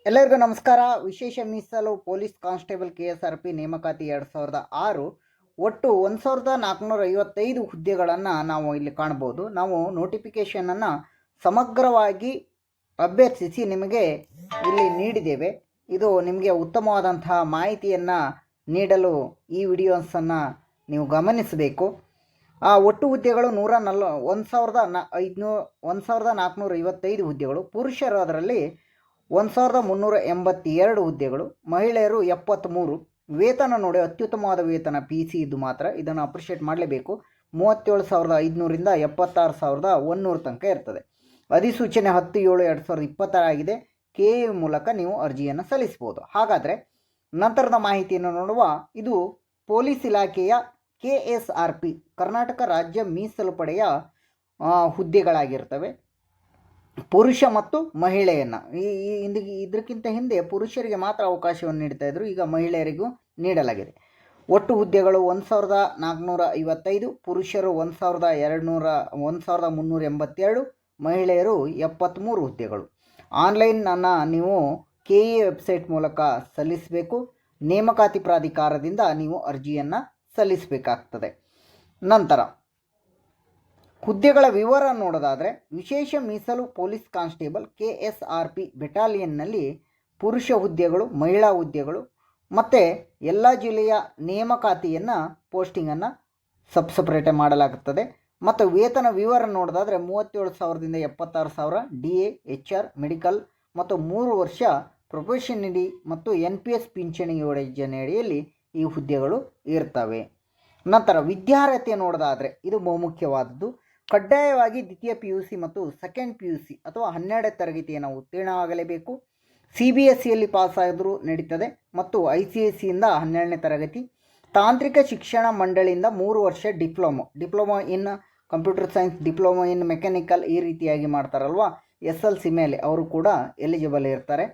ಎಲ್ಲರಿಗೂ ನಮಸ್ಕಾರ. ವಿಶೇಷ ಮೀಸಲು ಪೊಲೀಸ್ ಕಾನ್ಸ್ಟೇಬಲ್ KSRP ನೇಮಕಾತಿ 2006 ಒಟ್ಟು 1455 ಹುದ್ದೆಗಳನ್ನು ನಾವು ಇಲ್ಲಿ ಕಾಣ್ಬೋದು. ನಾವು ನೋಟಿಫಿಕೇಷನನ್ನು ಸಮಗ್ರವಾಗಿ ಅಭ್ಯರ್ಥಿಸಿ ನಿಮಗೆ ಇಲ್ಲಿ ನೀಡಿದ್ದೇವೆ. ಇದು ನಿಮಗೆ ಉತ್ತಮವಾದಂತಹ ಮಾಹಿತಿಯನ್ನು ನೀಡಲು ಈ ವಿಡಿಯೋಸನ್ನು ನೀವು ಗಮನಿಸಬೇಕು. ಒಟ್ಟು ಹುದ್ದೆಗಳು 1455 ಹುದ್ದೆಗಳು. ಪುರುಷರು ಅದರಲ್ಲಿ 1382 ಹುದ್ದೆಗಳು, ಮಹಿಳೆಯರು 73. ವೇತನ ನೋಡಿ, ಅತ್ಯುತ್ತಮವಾದ ವೇತನ PC ಇದು ಮಾತ್ರ, ಇದನ್ನು ಅಪ್ರಿಷಿಯೇಟ್ ಮಾಡಲೇಬೇಕು. 37,500ರಿಂದ 76,100 ತನಕ ಇರ್ತದೆ. ಅಧಿಸೂಚನೆ 10/7/2020 ಆಗಿದೆ. KA ಮೂಲಕ ನೀವು ಅರ್ಜಿಯನ್ನು ಸಲ್ಲಿಸ್ಬೋದು. ಹಾಗಾದರೆ ನಂತರದ ಮಾಹಿತಿಯನ್ನು ನೋಡುವ. ಇದು ಪೊಲೀಸ್ ಇಲಾಖೆಯ KSRP ಕರ್ನಾಟಕ ರಾಜ್ಯ ಮೀಸಲು ಪಡೆಯ ಹುದ್ದೆಗಳಾಗಿರ್ತವೆ. ಪುರುಷ ಮತ್ತು ಮಹಿಳೆಯನ್ನು ಇದಕ್ಕಿಂತ ಹಿಂದೆ ಪುರುಷರಿಗೆ ಮಾತ್ರ ಅವಕಾಶವನ್ನು ನೀಡ್ತಾ ಇದ್ದರು, ಈಗ ಮಹಿಳೆಯರಿಗೂ ನೀಡಲಾಗಿದೆ. ಒಟ್ಟು ಹುದ್ದೆಗಳು 1455, ಪುರುಷರು 1382, ಮಹಿಳೆಯರು 73 ಹುದ್ದೆಗಳು. ಆನ್ಲೈನನ್ನು ನೀವು KA ವೆಬ್ಸೈಟ್ ಮೂಲಕ ಸಲ್ಲಿಸಬೇಕು. ನೇಮಕಾತಿ ಪ್ರಾಧಿಕಾರದಿಂದ ನೀವು ಅರ್ಜಿಯನ್ನು ಸಲ್ಲಿಸಬೇಕಾಗ್ತದೆ. ನಂತರ ಹುದ್ದೆಗಳ ವಿವರ ನೋಡೋದಾದರೆ, ವಿಶೇಷ ಮೀಸಲು ಪೊಲೀಸ್ ಕಾನ್ಸ್ಟೇಬಲ್ KSRP ಬೆಟಾಲಿಯನ್ನಲ್ಲಿ ಪುರುಷ ಹುದ್ದೆಗಳು, ಮಹಿಳಾ ಹುದ್ದೆಗಳು ಮತ್ತು ಎಲ್ಲ ಜಿಲ್ಲೆಯ ನೇಮಕಾತಿಯನ್ನು ಪೋಸ್ಟಿಂಗನ್ನು ಸಪ್ರೇಟೇ ಮಾಡಲಾಗುತ್ತದೆ. ಮತ್ತು ವೇತನ ವಿವರ ನೋಡೋದಾದರೆ 37,000ದಿಂದ 76,000 DA, HR, ಮೆಡಿಕಲ್ ಮತ್ತು 3 ವರ್ಷ ಪ್ರೊಫೆಷನರಿ ಮತ್ತು NPS ಪಿಂಚಣಿ ಯೋಜನೆಯಡಿಯಲ್ಲಿ ಈ ಹುದ್ದೆಗಳು ಇರ್ತವೆ. ನಂತರ ವಿದ್ಯಾರ್ಹತೆ ನೋಡೋದಾದರೆ ಇದು ಬಹುಮುಖ್ಯವಾದದ್ದು. ಕಡ್ಡಾಯವಾಗಿ ದ್ವಿತೀಯ PUC ಮತ್ತು ಸೆಕೆಂಡ್ PUC ಅಥವಾ 12ನೇ ತರಗತಿಯನ್ನು ಉತ್ತೀರ್ಣವಾಗಲೇಬೇಕು. CBSEಯಲ್ಲಿ ಪಾಸಾದರೂ ನಡೀತದೆ ಮತ್ತು ICSEಯಿಂದ 12ನೇ ತರಗತಿ. ತಾಂತ್ರಿಕ ಶಿಕ್ಷಣ ಮಂಡಳಿಯಿಂದ 3 ವರ್ಷ diploma in computer science, diploma in mechanical ಈ ರೀತಿಯಾಗಿ ಮಾಡ್ತಾರಲ್ವ, SLC ಮೇಲೆ ಅವರು ಕೂಡ ಎಲಿಜಿಬಲ್ ಇರ್ತಾರೆ.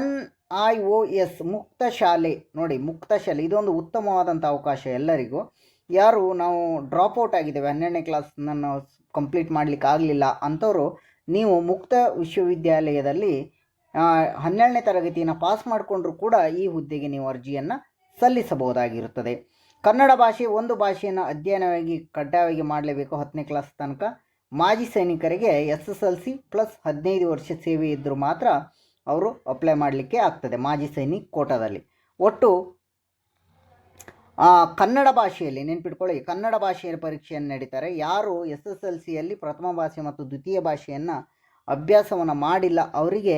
NIOS ಮುಕ್ತ ಶಾಲೆ ನೋಡಿ, ಮುಕ್ತ ಶಾಲೆ ಇದೊಂದು ಉತ್ತಮವಾದಂಥ ಅವಕಾಶ ಎಲ್ಲರಿಗೂ. ಯಾರು ನಾವು ಡ್ರಾಪ್ಔಟ್ ಆಗಿದ್ದೇವೆ, 12ನೇ ಕ್ಲಾಸನ್ನು ಕಂಪ್ಲೀಟ್ ಮಾಡಲಿಕ್ಕೆ ಆಗಲಿಲ್ಲ ಅಂಥವರು ನೀವು ಮುಕ್ತ ವಿಶ್ವವಿದ್ಯಾಲಯದಲ್ಲಿ 12ನೇ ತರಗತಿಯನ್ನು ಪಾಸ್ ಮಾಡಿಕೊಂಡ್ರೂ ಕೂಡ ಈ ಹುದ್ದೆಗೆ ನೀವು ಅರ್ಜಿಯನ್ನು ಸಲ್ಲಿಸಬಹುದಾಗಿರುತ್ತದೆ. ಕನ್ನಡ ಭಾಷೆ ಒಂದು ಭಾಷೆಯನ್ನು ಅಧ್ಯಯನವಾಗಿ ಕಡ್ಡಾಯವಾಗಿ ಮಾಡಲೇಬೇಕು 10ನೇ ಕ್ಲಾಸ್ ತನಕ. ಮಾಜಿ ಸೈನಿಕರಿಗೆ SSLC ಪ್ಲಸ್ 15 ವರ್ಷ ಸೇವೆ ಇದ್ದರೂ ಮಾತ್ರ ಅವರು ಅಪ್ಲೈ ಮಾಡಲಿಕ್ಕೆ ಆಗ್ತದೆ ಮಾಜಿ ಸೈನಿಕ್ ಕೋಟಾದಲ್ಲಿ. ಒಟ್ಟು ಕನ್ನಡ ಭಾಷೆಯಲ್ಲಿ ನೆನ್ಪಿಟ್ಕೊಳ್ಳಿ, ಕನ್ನಡ ಭಾಷೆಯ ಪರೀಕ್ಷೆಯನ್ನು ನಡೀತಾರೆ. ಯಾರು SSLCಯಲ್ಲಿ ಪ್ರಥಮ ಭಾಷೆ ಮತ್ತು ದ್ವಿತೀಯ ಭಾಷೆಯನ್ನು ಅಭ್ಯಾಸವನ್ನು ಮಾಡಿಲ್ಲ ಅವರಿಗೆ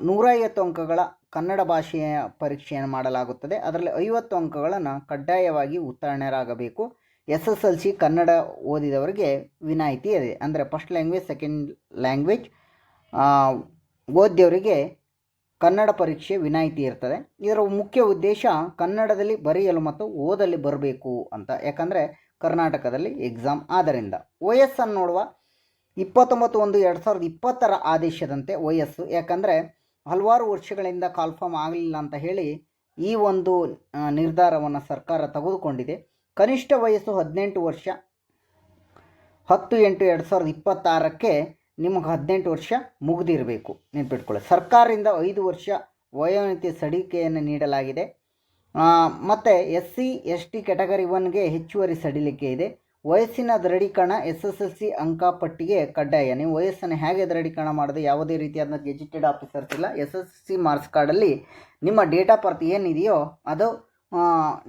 150 ಅಂಕಗಳ ಕನ್ನಡ ಭಾಷೆಯ ಪರೀಕ್ಷೆಯನ್ನು ಮಾಡಲಾಗುತ್ತದೆ. ಅದರಲ್ಲಿ 50 ಅಂಕಗಳನ್ನು ಕಡ್ಡಾಯವಾಗಿ ಉತ್ತೀರ್ಣರಾಗಬೇಕು. SSLC ಕನ್ನಡ ಓದಿದವರಿಗೆ ವಿನಾಯಿತಿ ಇದೆ, ಅಂದರೆ ಫಸ್ಟ್ ಲ್ಯಾಂಗ್ವೇಜ್ ಸೆಕೆಂಡ್ ಲ್ಯಾಂಗ್ವೇಜ್ ಓದಿದವರಿಗೆ ಕನ್ನಡ ಪರೀಕ್ಷೆ ವಿನಾಯಿತಿ ಇರ್ತದೆ. ಇದರ ಮುಖ್ಯ ಉದ್ದೇಶ ಕನ್ನಡದಲ್ಲಿ ಬರೆಯಲು ಮತ್ತು ಓದಲಿ ಬರಬೇಕು ಅಂತ, ಯಾಕಂದರೆ ಕರ್ನಾಟಕದಲ್ಲಿ ಎಕ್ಸಾಮ್ ಆದ್ದರಿಂದ. ವಯಸ್ಸನ್ನು ನೋಡುವ, 29/1/2020 ಆದೇಶದಂತೆ ವಯಸ್ಸು, ಯಾಕಂದರೆ ಹಲವಾರು ವರ್ಷಗಳಿಂದ ಕಾಲ್ಫಾರ್ಮ್ ಆಗಲಿಲ್ಲ ಅಂತ ಹೇಳಿ ಈ ಒಂದು ನಿರ್ಧಾರವನ್ನು ಸರ್ಕಾರ ತೆಗೆದುಕೊಂಡಿದೆ. ಕನಿಷ್ಠ ವಯಸ್ಸು 18 ವರ್ಷ. 10/8/2026ಕ್ಕೆ ನಿಮಗೆ 18 ವರ್ಷ ಮುಗಿದಿರಬೇಕು, ನೆನ್ಪಿಟ್ಕೊಳ್ಳಿ. ಸರ್ಕಾರದಿಂದ 5 ವರ್ಷ ವಯೋಮಿತಿ ಸಡಿಲಿಕೆಯನ್ನು ನೀಡಲಾಗಿದೆ. ಮತ್ತು SC ST ಕ್ಯಾಟಗರಿ 1ಗೆ ಹೆಚ್ಚುವರಿ ಸಡಿಲಿಕೆ ಇದೆ. ವಯಸ್ಸಿನ ದೃಢೀಕರಣ SSLC ಅಂಕಪಟ್ಟಿಗೆ ಕಡ್ಡಾಯ. ನೀವು ವಯಸ್ಸನ್ನು ಹೇಗೆ ದೃಢೀಕರಣ ಮಾಡೋದು, ಯಾವುದೇ ರೀತಿಯಾದ ಗೆಜೆಟೆಡ್ ಆಫೀಸರ್ಸ್ ಇಲ್ಲ. SSLC ಮಾರ್ಕ್ಸ್ ಕಾರ್ಡಲ್ಲಿ ನಿಮ್ಮ ಡೇಟ್ ಆಫ್ ಬರ್ತ್ ಏನಿದೆಯೋ ಅದು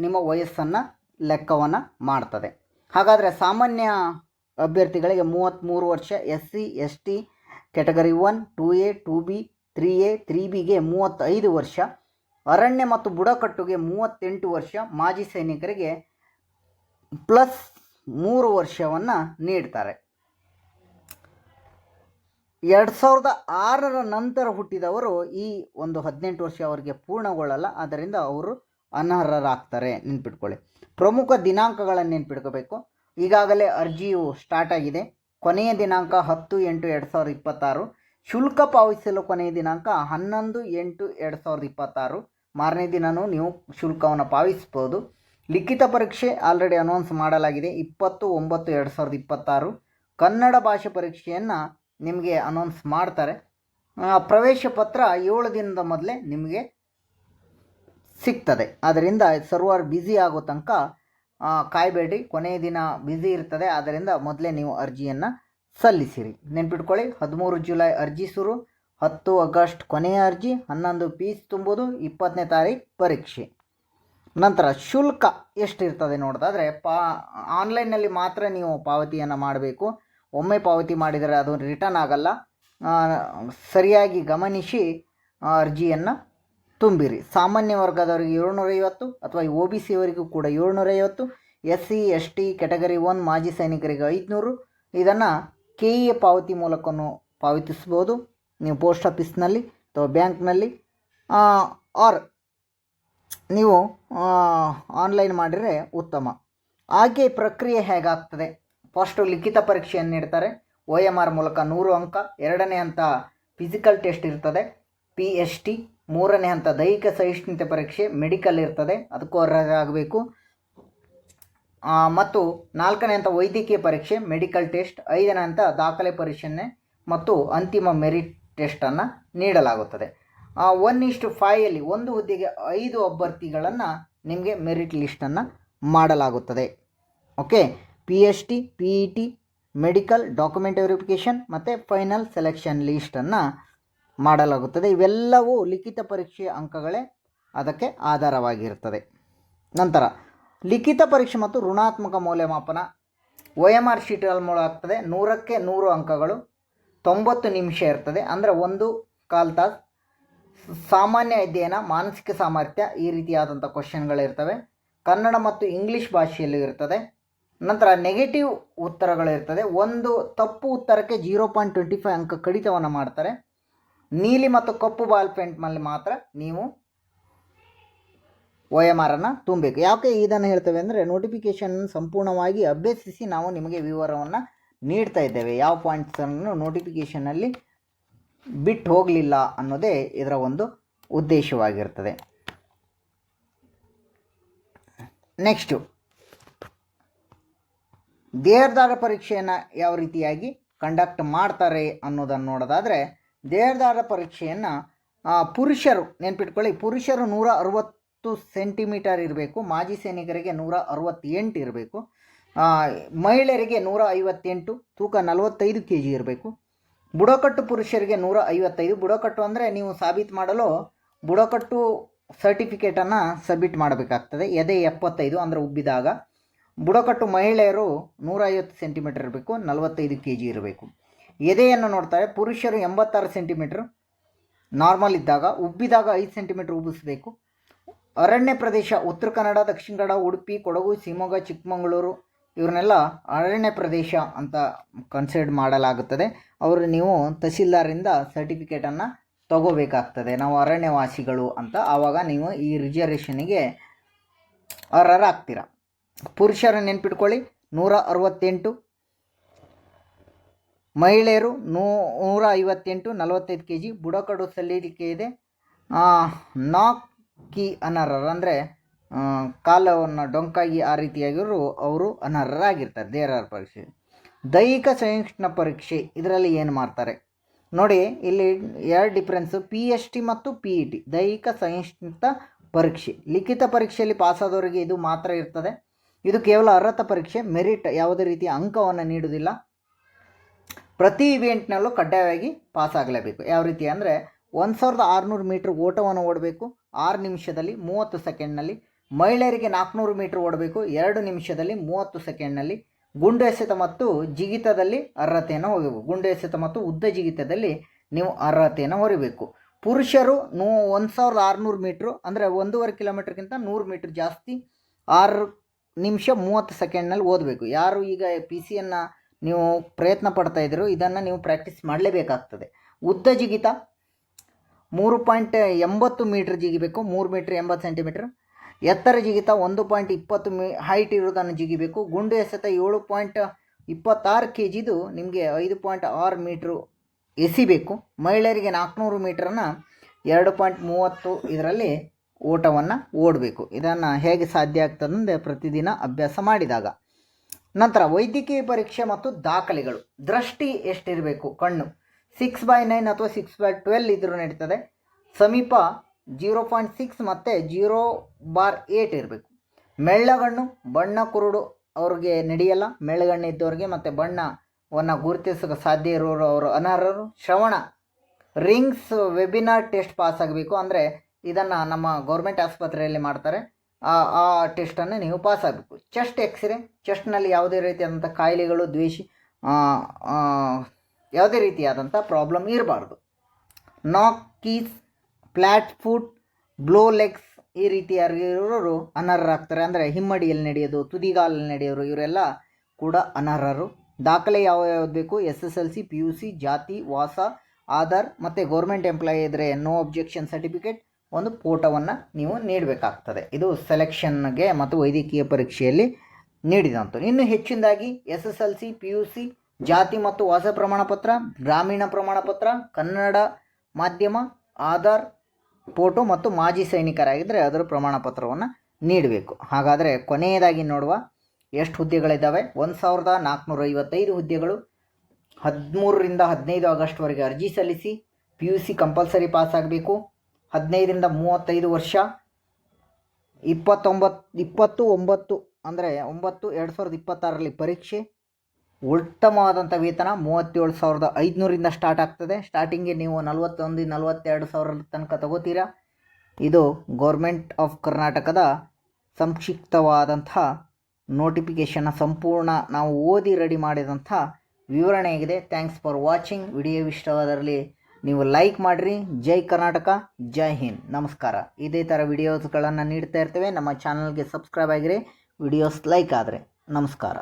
ನಿಮ್ಮ ವಯಸ್ಸನ್ನು ಲೆಕ್ಕವನ್ನು ಮಾಡ್ತದೆ. ಹಾಗಾದರೆ ಸಾಮಾನ್ಯ ಅಭ್ಯರ್ಥಿಗಳಿಗೆ 33 ವರ್ಷ, SC ST category 1, 2A 2B 3A 3Bಗೆ 35 ವರ್ಷ, ಅರಣ್ಯ ಮತ್ತು ಬುಡಕಟ್ಟುಗೆ 38 ವರ್ಷ, ಮಾಜಿ ಸೈನಿಕರಿಗೆ ಪ್ಲಸ್ 3 ವರ್ಷವನ್ನು ನೀಡ್ತಾರೆ. 2006ರ ನಂತರ ಹುಟ್ಟಿದವರು ಈ ಒಂದು 18 ವರ್ಷ ಅವರಿಗೆ ಪೂರ್ಣಗೊಳ್ಳಲ್ಲ, ಆದ್ದರಿಂದ ಅವರು ಅನರ್ಹರಾಗ್ತಾರೆ, ನೆನ್ಪಿಟ್ಕೊಳ್ಳಿ. ಪ್ರಮುಖ ದಿನಾಂಕಗಳನ್ನು ನೆನ್ಪಿಟ್ಕೋಬೇಕು. ಈಗಾಗಲೇ ಅರ್ಜಿಯು ಸ್ಟಾರ್ಟ್ ಆಗಿದೆ. ಕೊನೆಯ ದಿನಾಂಕ 10/8/2026. ಶುಲ್ಕ ಪಾವತಿಸಲು ಕೊನೆಯ ದಿನಾಂಕ 11/8/2026. ಮಾರನೇ ದಿನವೂ ನೀವು ಶುಲ್ಕವನ್ನು ಪಾವತಿಸ್ಬೋದು. ಲಿಖಿತ ಪರೀಕ್ಷೆ ಆಲ್ರೆಡಿ ಅನೌನ್ಸ್ ಮಾಡಲಾಗಿದೆ 20/9/2026. ಕನ್ನಡ ಭಾಷೆ ಪರೀಕ್ಷೆಯನ್ನು ನಿಮಗೆ ಅನೌನ್ಸ್ ಮಾಡ್ತಾರೆ. ಪ್ರವೇಶ ಪತ್ರ 7 ದಿನದ ಮೊದಲೇ ನಿಮಗೆ ಸಿಗ್ತದೆ. ಆದ್ದರಿಂದ ಸರ್ವರ್ ಬ್ಯುಸಿ ಆಗೋ ತನಕ ಕಾಯಬೇಡಿ, ಕೊನೆಯ ದಿನ ಬ್ಯುಸಿ ಇರ್ತದೆ. ಆದ್ದರಿಂದ ಮೊದಲೇ ನೀವು ಅರ್ಜಿಯನ್ನು ಸಲ್ಲಿಸಿರಿ. ನೆನ್ಪಿಟ್ಕೊಳ್ಳಿ, 13 ಜುಲೈ ಅರ್ಜಿ ಶುರು, 10 ಆಗಸ್ಟ್ ಕೊನೆಯ ಅರ್ಜಿ, 11 ಫೀಸ್ ತುಂಬೋದು, 20ನೇ ತಾರೀಕು ಪರೀಕ್ಷೆ. ನಂತರ ಶುಲ್ಕ ಎಷ್ಟಿರ್ತದೆ ನೋಡೋದಾದರೆ ಆನ್ಲೈನ್ನಲ್ಲಿ ಮಾತ್ರ ನೀವು ಪಾವತಿಯನ್ನು ಮಾಡಬೇಕು. ಒಮ್ಮೆ ಪಾವತಿ ಮಾಡಿದರೆ ಅದು ರಿಟರ್ನ್ ಆಗಲ್ಲ. ಸರಿಯಾಗಿ ಗಮನಿಸಿ ಅರ್ಜಿಯನ್ನು ತುಂಬಿರಿ. ಸಾಮಾನ್ಯ ವರ್ಗದವರಿಗೆ 750 ಅಥವಾ OBC ಅವರಿಗೂ ಕೂಡ 750, SC ST ಕ್ಯಾಟಗರಿ 1 ಮಾಜಿ ಸೈನಿಕರಿಗೆ 500. ಇದನ್ನು KE ಪಾವತಿ ಮೂಲಕನೂ ಪಾವತಿಸ್ಬೋದು ನೀವು ಪೋಸ್ಟ್ ಆಫೀಸ್ನಲ್ಲಿ ಅಥವಾ ಬ್ಯಾಂಕ್ನಲ್ಲಿ, ಆರ್ ನೀವು ಆನ್ಲೈನ್ ಮಾಡಿದರೆ ಉತ್ತಮ. ಆಯ್ಕೆ ಪ್ರಕ್ರಿಯೆ ಹೇಗಾಗ್ತದೆ? ಫಸ್ಟು ಲಿಖಿತ ಪರೀಕ್ಷೆಯನ್ನು ನೀಡ್ತಾರೆ. OMR ಮೂಲಕ 100 ಅಂಕ. ಎರಡನೇ ಹಂತ ಫಿಸಿಕಲ್ ಟೆಸ್ಟ್ ಇರ್ತದೆ, PST. ಮೂರನೇ ಹಂತ ದೈಹಿಕ ಸಹಿಷ್ಣುತೆ ಪರೀಕ್ಷೆ, ಮೆಡಿಕಲ್ ಇರ್ತದೆ, ಅದಕ್ಕೂ ಅರ್ಹರಾಗಬೇಕು. ಮತ್ತು 4ನೇ ಹಂತ ವೈದ್ಯಕೀಯ ಪರೀಕ್ಷೆ, ಮೆಡಿಕಲ್ ಟೆಸ್ಟ್. 5ನೇ ಹಂತ ದಾಖಲೆ ಪರಿಶೀಲನೆ ಮತ್ತು ಅಂತಿಮ ಮೆರಿಟ್ ಟೆಸ್ಟನ್ನು ನೀಡಲಾಗುತ್ತದೆ. 1:5 ಒಂದು ಹುದ್ದೆಗೆ 5 ಅಭ್ಯರ್ಥಿಗಳನ್ನು ನಿಮಗೆ ಮೆರಿಟ್ ಲಿಸ್ಟನ್ನು ಮಾಡಲಾಗುತ್ತದೆ. Okay, PST, PET, medical, document verification ಮತ್ತು ಫೈನಲ್ ಸೆಲೆಕ್ಷನ್ ಲೀಸ್ಟನ್ನು ಮಾಡಲಾಗುತ್ತದೆ. ಇವೆಲ್ಲವೂ ಲಿಖಿತ ಪರೀಕ್ಷೆಯ ಅಂಕಗಳೇ ಅದಕ್ಕೆ ಆಧಾರವಾಗಿರುತ್ತದೆ. ನಂತರ ಲಿಖಿತ ಪರೀಕ್ಷೆ ಮತ್ತು ಋಣಾತ್ಮಕ ಮೌಲ್ಯಮಾಪನ OMR ಶೀಟಲ್ಲಿ ಮೂಲ ಆಗ್ತದೆ. 100ಕ್ಕೆ 100 ಅಂಕಗಳು, 90 ನಿಮಿಷ ಇರ್ತದೆ, ಅಂದರೆ 1.25 ತಾಸು. ಸಾಮಾನ್ಯ ಅಧ್ಯಯನ, ಮಾನಸಿಕ ಸಾಮರ್ಥ್ಯ, ಈ ರೀತಿಯಾದಂಥ ಕ್ವಶನ್ಗಳಿರ್ತವೆ. ಕನ್ನಡ ಮತ್ತು ಇಂಗ್ಲೀಷ್ ಭಾಷೆಯಲ್ಲೂ ಇರ್ತದೆ. ನಂತರ ನೆಗೆಟಿವ್ ಉತ್ತರಗಳಿರ್ತದೆ. ಒಂದು ತಪ್ಪು ಉತ್ತರಕ್ಕೆ 0.25 ಅಂಕ ಕಡಿತವನ್ನು ಮಾಡ್ತಾರೆ. ನೀಲಿ ಮತ್ತು ಕಪ್ಪು ಬಾಲ್ ಪೆನ್ನಲ್ಲಿ ಮಾತ್ರ ನೀವು OMRನ್ನು ತುಂಬಬೇಕು. ಯಾಕೆ ಇದನ್ನು ಹೇಳ್ತೇವೆ ಅಂದರೆ ನೋಟಿಫಿಕೇಷನ್ ಸಂಪೂರ್ಣವಾಗಿ ಅಭ್ಯಸಿಸಿ ನಾವು ನಿಮಗೆ ವಿವರವನ್ನು ನೀಡ್ತಾ ಇದ್ದೇವೆ. ಯಾವ ಪಾಯಿಂಟ್ಸನ್ನು ನೋಟಿಫಿಕೇಷನಲ್ಲಿ ಬಿಟ್ಟು ಹೋಗಲಿಲ್ಲ ಅನ್ನೋದೇ ಇದರ ಒಂದು ಉದ್ದೇಶವಾಗಿರ್ತದೆ. ನೆಕ್ಸ್ಟು ದೇಹದಾರ ಪರೀಕ್ಷೆಯನ್ನು ಯಾವ ರೀತಿಯಾಗಿ ಕಂಡಕ್ಟ್ ಮಾಡ್ತಾರೆ ಅನ್ನೋದನ್ನು ನೋಡೋದಾದರೆ, ದೇಹದಾರ ಪರೀಕ್ಷೆಯನ್ನು ಪುರುಷರು ನೆನ್ಪಿಟ್ಕೊಳ್ಳಿ, ಪುರುಷರು 160 ಸೆಂಟಿಮೀಟರ್ ಇರಬೇಕು, ಮಾಜಿ ಸೈನಿಕರಿಗೆ 168 ಇರಬೇಕು, ಮಹಿಳೆಯರಿಗೆ 158, ತೂಕ 45 kg ಇರಬೇಕು. ಬುಡಕಟ್ಟು ಪುರುಷರಿಗೆ 155. ಬುಡಕಟ್ಟು ಅಂದರೆ ನೀವು ಸಾಬೀತು ಮಾಡಲು ಬುಡಕಟ್ಟು ಸರ್ಟಿಫಿಕೇಟನ್ನು ಸಬ್ಮಿಟ್ ಮಾಡಬೇಕಾಗ್ತದೆ. ಎದೆ 75 ಅಂದರೆ ಉಬ್ಬಿದಾಗ. ಬುಡಕಟ್ಟು ಮಹಿಳೆಯರು 150 ಸೆಂಟಿಮೀಟರ್ ಇರಬೇಕು, 45 kg ಇರಬೇಕು. ಎದೆಯನ್ನು ನೋಡ್ತಾರೆ, ಪುರುಷರು 86 ಸೆಂಟಿಮೀಟ್ರ್ ನಾರ್ಮಲ್ ಇದ್ದಾಗ, ಉಬ್ಬಿದಾಗ 5 ಸೆಂಟಿಮೀಟ್ರ್ ಉಬ್ಬಿಸಬೇಕು. ಅರಣ್ಯ ಪ್ರದೇಶ ಉತ್ತರ ಕನ್ನಡ, ದಕ್ಷಿಣ ಕನ್ನಡ, ಉಡುಪಿ, ಕೊಡಗು, ಶಿವಮೊಗ್ಗ, ಚಿಕ್ಕಮಗಳೂರು ಇವ್ರನ್ನೆಲ್ಲ ಅರಣ್ಯ ಪ್ರದೇಶ ಅಂತ ಕನ್ಸಿಡರ್ ಮಾಡಲಾಗುತ್ತದೆ. ಅವರು ನೀವು ತಹಸೀಲ್ದಾರಿಂದ ಸರ್ಟಿಫಿಕೇಟನ್ನು ತಗೋಬೇಕಾಗ್ತದೆ, ನಾವು ಅರಣ್ಯವಾಸಿಗಳು ಅಂತ. ಆವಾಗ ನೀವು ಈ ರಿಸರ್ವೇಷನ್ನಿಗೆ ಅರ್ಹರಾಗ್ತೀರ. ಪುರುಷರು ನೆನ್ಪಿಟ್ಕೊಳ್ಳಿ 168, ಮಹಿಳೆಯರು 158, 45 kg. ಬುಡಕಟ್ಟು ಸಲ್ಲಿಕೆ ಇದೆ. ನಾಕಿ ಅನರ್ಹರು ಅಂದರೆ ಕಾಲವನ್ನು ಡೊಂಕಾಗಿ ಆ ರೀತಿಯಾಗಿರು ಅವರು ಅನರ್ಹರಾಗಿರ್ತಾರೆ ದೇಹದಾರ ಪರೀಕ್ಷೆ. ದೈಹಿಕ ಸಹಿಷ್ಣುತಾ ಪರೀಕ್ಷೆ ಇದರಲ್ಲಿ ಏನು ಮಾಡ್ತಾರೆ ನೋಡಿ, ಇಲ್ಲಿ 2 ಡಿಫ್ರೆನ್ಸು, PST ಮತ್ತು PET. ದೈಹಿಕ ಸಹಿಷ್ಣುತಾ ಪರೀಕ್ಷೆ ಲಿಖಿತ ಪರೀಕ್ಷೆಯಲ್ಲಿ ಪಾಸಾದವರಿಗೆ ಇದು ಮಾತ್ರ ಇರ್ತದೆ. ಇದು ಕೇವಲ ಅರ್ಹತಾ ಪರೀಕ್ಷೆ, ಮೆರಿಟ್ ಯಾವುದೇ ರೀತಿಯ ಅಂಕವನ್ನು ನೀಡುವುದಿಲ್ಲ. ಪ್ರತಿ ಇವೆಂಟ್ನಲ್ಲೂ ಕಡ್ಡಾಯವಾಗಿ ಪಾಸ್ ಆಗಲೇಬೇಕು. ಯಾವ ರೀತಿ ಅಂದರೆ 1600 ಮೀಟ್ರ್ ಓಟವನ್ನು ಓಡಬೇಕು 6 ನಿಮಿಷದಲ್ಲಿ 30 ಸೆಕೆಂಡ್ನಲ್ಲಿ. ಮಹಿಳೆಯರಿಗೆ 400 ಮೀಟ್ರ್ ಓಡಬೇಕು 2 ನಿಮಿಷದಲ್ಲಿ 30 ಸೆಕೆಂಡ್ನಲ್ಲಿ. ಗುಂಡು ಎಸೆತ ಮತ್ತು ಜಿಗಿತದಲ್ಲಿ ಅರ್ಹತೆಯನ್ನು ಹೊರಬೇಕು. ಗುಂಡು ಎಸೆತ ಮತ್ತು ಉದ್ದ ಜಿಗಿತದಲ್ಲಿ ನೀವು ಅರ್ಹತೆಯನ್ನು ಹೊರಬೇಕು. ಪುರುಷರು 1600 ಮೀಟ್ರು ಅಂದರೆ 1.5 ಕಿಲೋಮೀಟ್ರ್ಗಿಂತ 100 ಮೀಟ್ರ್ ಜಾಸ್ತಿ 6 ನಿಮಿಷ 30 ಸೆಕೆಂಡ್ನಲ್ಲಿ ಓದಬೇಕು. ಯಾರು ಈಗ PCಯನ್ನು ನೀವು ಪ್ರಯತ್ನ ಪಡ್ತಾ ಇದ್ದೀರೋ ಇದನ್ನು ನೀವು ಪ್ರಾಕ್ಟೀಸ್ ಮಾಡಲೇಬೇಕಾಗ್ತದೆ. ಉದ್ದ ಜಿಗಿತ 3.80 ಮೀಟ್ರ್ ಜಿಗಿಬೇಕು, 3 ಮೀಟ್ರ್ 80 ಸೆಂಟಿಮೀಟ್ರ್. ಎತ್ತರ ಜಿಗಿತ 1.20 ಹೈಟ್ ಇರೋದನ್ನು ಜಿಗಿಬೇಕು. ಗುಂಡು ಎಸೆತ 7.26 kgದು ನಿಮಗೆ 5.6 ಮೀಟ್ರು ಎಸಿಬೇಕು. ಮಹಿಳೆಯರಿಗೆ 400 ಮೀಟ್ರನ್ನು 2.30 ಇದರಲ್ಲಿ ಓಟವನ್ನು ಓಡಬೇಕು. ಇದನ್ನು ಹೇಗೆ ಸಾಧ್ಯ ಆಗ್ತದಂದರೆ ಪ್ರತಿದಿನ ಅಭ್ಯಾಸ ಮಾಡಿದಾಗ. ನಂತರ ವೈದ್ಯಕೀಯ ಪರೀಕ್ಷೆ ಮತ್ತು ದಾಖಲೆಗಳು. ದೃಷ್ಟಿ ಎಷ್ಟಿರಬೇಕು, ಕಣ್ಣು 6/9 ಅಥವಾ 6/12 ಇದ್ರೂ ನಡೀತದೆ. ಸಮೀಪ 0.6 ಮತ್ತು 0/8 ಇರಬೇಕು. ಮೆಳ್ಳಗಣ್ಣು ಬಣ್ಣ ಕುರುಡು ಅವ್ರಿಗೆ ನಡೆಯಲ್ಲ. ಮೆಳ್ಳಗಣ್ಣು ಇದ್ದವ್ರಿಗೆ ಮತ್ತು ಬಣ್ಣವನ್ನು ಗುರುತಿಸೋಕೆ ಸಾಧ್ಯ ಇರೋರು ಅವರು ಅನರ್ಹರು. ಶ್ರವಣ ರಿಂಗ್ಸ್ ವೆಬಿನಾರ್ ಟೆಸ್ಟ್ ಪಾಸ್ ಆಗಬೇಕು. ಅಂದರೆ ಇದನ್ನು ನಮ್ಮ ಗೌರ್ಮೆಂಟ್ ಆಸ್ಪತ್ರೆಯಲ್ಲಿ ಮಾಡ್ತಾರೆ. ಆ ಟೆಸ್ಟನ್ನು ನೀವು ಪಾಸ್ ಆಗಬೇಕು. ಚೆಸ್ಟ್ ಎಕ್ಸ್ರೇ, ಚೆಸ್ಟ್ನಲ್ಲಿ ಯಾವುದೇ ರೀತಿಯಾದಂಥ ಕಾಯಿಲೆಗಳು ಯಾವುದೇ ರೀತಿಯಾದಂಥ ಪ್ರಾಬ್ಲಮ್ ಇರಬಾರ್ದು. ನಾಕ್ keys, flat foot, blow legs ಈ ರೀತಿಯಾಗಿರೋರು ಅನರ್ಹರಾಗ್ತಾರೆ. ಅಂದರೆ ಹಿಮ್ಮಡಿಯಲ್ಲಿ ನಡೆಯೋದು, ತುದಿಗಾಲಲ್ಲಿ ನಡೆಯೋರು ಇವರೆಲ್ಲ ಕೂಡ ಅನರ್ಹರು. ದಾಖಲೆ ಯಾವ್ಯಾವ್ದು ಬೇಕು? SSLC, PUC, ಜಾತಿ, ವಾಸ, ಆಧಾರ್ ಮತ್ತು ಗೌರ್ಮೆಂಟ್ ಎಂಪ್ಲಾಯಿ ಇದ್ದರೆ ನೋ ಅಬ್ಜೆಕ್ಷನ್ ಸರ್ಟಿಫಿಕೇಟ್, ಒಂದು ಫೋಟೋವನ್ನು ನೀವು ನೀಡಬೇಕಾಗ್ತದೆ. ಇದು ಸೆಲೆಕ್ಷನ್ಗೆ ಮತ್ತು ವೈದ್ಯಕೀಯ ಪರೀಕ್ಷೆಯಲ್ಲಿ ನೀಡಿದಂಥ. ಇನ್ನು ಹೆಚ್ಚಿನದಾಗಿ SSLC, PUC, ಜಾತಿ ಮತ್ತು ವಾಸ ಪ್ರಮಾಣಪತ್ರ, ಗ್ರಾಮೀಣ ಪ್ರಮಾಣಪತ್ರ, ಕನ್ನಡ ಮಾಧ್ಯಮ, ಆಧಾರ್ ಫೋಟೋ ಮತ್ತು ಮಾಜಿ ಸೈನಿಕರಾಗಿದ್ದರೆ ಅದರ ಪ್ರಮಾಣಪತ್ರವನ್ನು ನೀಡಬೇಕು. ಹಾಗಾದರೆ ಕೊನೆಯದಾಗಿ ನೋಡುವ ಎಷ್ಟು ಹುದ್ದೆಗಳಿದ್ದಾವೆ. 1455 ಹುದ್ದೆಗಳು. 13ರಿಂದ 15 ಆಗಸ್ಟ್ವರೆಗೆ ಅರ್ಜಿ ಸಲ್ಲಿಸಿ. PUC ಕಂಪಲ್ಸರಿ ಪಾಸ್ ಆಗಬೇಕು. 15ರಿಂದ 35 ವರ್ಷ. 20/9 ಅಂದರೆ 9/2026ರಲ್ಲಿ ಪರೀಕ್ಷೆ. ಉತ್ತಮವಾದಂಥ ವೇತನ 37,500ರಿಂದ ಸ್ಟಾರ್ಟ್ ಆಗ್ತದೆ. ಸ್ಟಾರ್ಟಿಂಗ್ಗೆ ನೀವು 41-42 ಸಾವಿರ ತನಕ ತಗೋತೀರಾ. ಇದು ಗೌರ್ಮೆಂಟ್ ಆಫ್ ಕರ್ನಾಟಕದ ಸಂಕ್ಷಿಪ್ತವಾದಂಥ ನೋಟಿಫಿಕೇಷನ್ನ ಸಂಪೂರ್ಣ ನಾವು ಓದಿ ರೆಡಿ ಮಾಡಿದಂಥ ವಿವರಣೆಯಾಗಿದೆ. Thanks for watching. ವಿಡಿಯೋ ಇಷ್ಟವಾದಲ್ಲಿ ನೀವು ಲೈಕ್ ಮಾಡಿರಿ. ಜೈ ಕರ್ನಾಟಕ, ಜೈ ಹಿಂದ್, ನಮಸ್ಕಾರ. ಇದೇ ಥರ ವಿಡಿಯೋಸ್ಗಳನ್ನು ನೀಡ್ತಾ ಇರ್ತೇವೆ. ನಮ್ಮ ಚಾನಲ್ಗೆ ಸಬ್ಸ್ಕ್ರೈಬ್ ಆಗಿರಿ. ವಿಡಿಯೋಸ್ ಲೈಕ್ ಆದರೆ ನಮಸ್ಕಾರ.